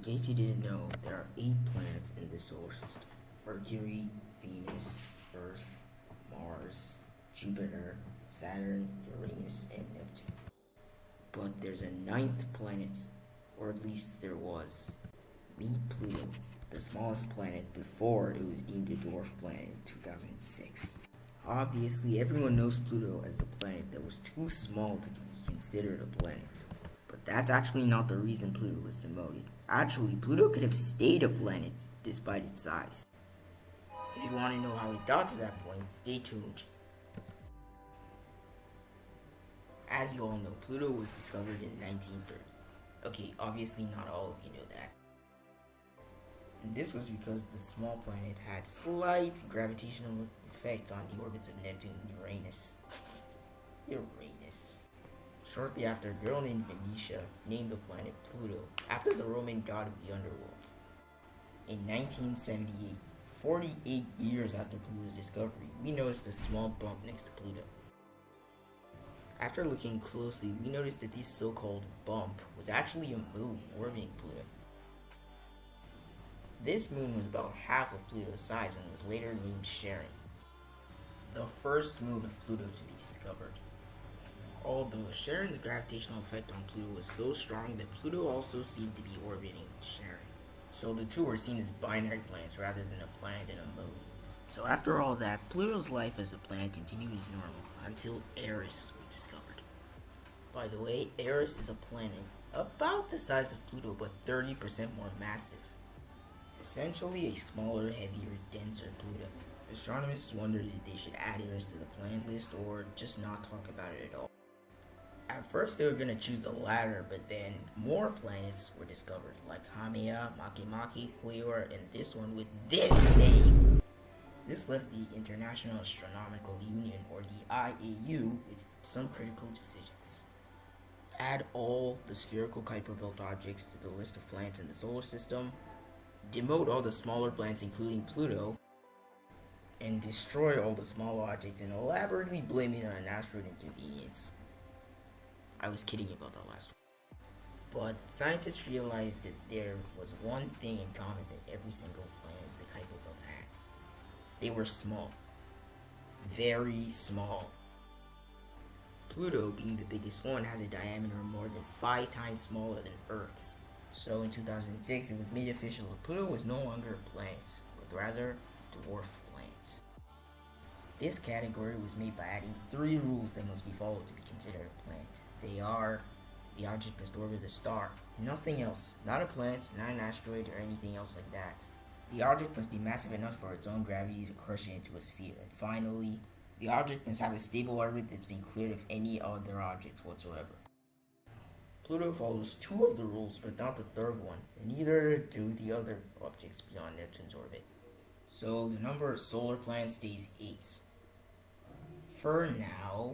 case you didn't know, there are 8 planets in the solar system: Mercury, Venus, Earth, Mars, Jupiter, Saturn, Uranus, and Neptune. But there's a ninth planet, or at least there was. Meet Pluto, the smallest planet before it was deemed a dwarf planet in 2006. Obviously, everyone knows Pluto as a planet that was too small to be considered a planet. But that's actually not the reason Pluto was demoted. Actually, Pluto could have stayed a planet despite its size. If you want to know how it got to that point, stay tuned. As you all know, Pluto was discovered in 1930. Okay, obviously not all of you know that. And this was because the small planet had slight gravitational effect on the orbits of Neptune and Uranus. Uranus. Shortly after, a girl named Venetia named the planet Pluto after the Roman god of the underworld. In 1978, 48 years after Pluto's discovery, we noticed a small bump next to Pluto. After looking closely, we noticed that this so-called bump was actually a moon orbiting Pluto. This moon was about half of Pluto's size and was later named Charon, the first moon of Pluto to be discovered. Although Charon's gravitational effect on Pluto was so strong that Pluto also seemed to be orbiting Charon. So the two were seen as binary planets rather than a planet and a moon. So after all that, Pluto's life as a planet continued as normal until Eris was discovered. By the way, Eris is a planet about the size of Pluto but 30% more massive. Essentially a smaller, heavier, denser Pluto. Astronomers wondered if they should add Eris to the planet list or just not talk about it at all. At first they were going to choose the latter, but then more planets were discovered, like Haumea, Makemake, Clear, and this one with this name. This left the International Astronomical Union, or the IAU, with some critical decisions. Add all the spherical Kuiper belt objects to the list of planets in the solar system, demote all the smaller planets including Pluto, and destroy all the small objects and elaborately blame it on an asteroid inconvenience. I was kidding about that last one. But scientists realized that there was one thing in common that every single planet the Kuiper belt had. They were small. Very small. Pluto, being the biggest one, has a diameter more than 5 times smaller than Earth's. So in 2006, it was made official that Pluto was no longer a planet, but rather dwarf planets. This category was made by adding 3 rules that must be followed to be considered a planet. They are: the object must orbit a star, nothing else, not a planet, not an asteroid, or anything else like that. The object must be massive enough for its own gravity to crush it into a sphere. And finally, the object must have a stable orbit that's been cleared of any other objects whatsoever. Pluto follows 2 of the rules, but not the third one, and neither do the other objects beyond Neptune's orbit. So the number of solar planets stays 8. For now.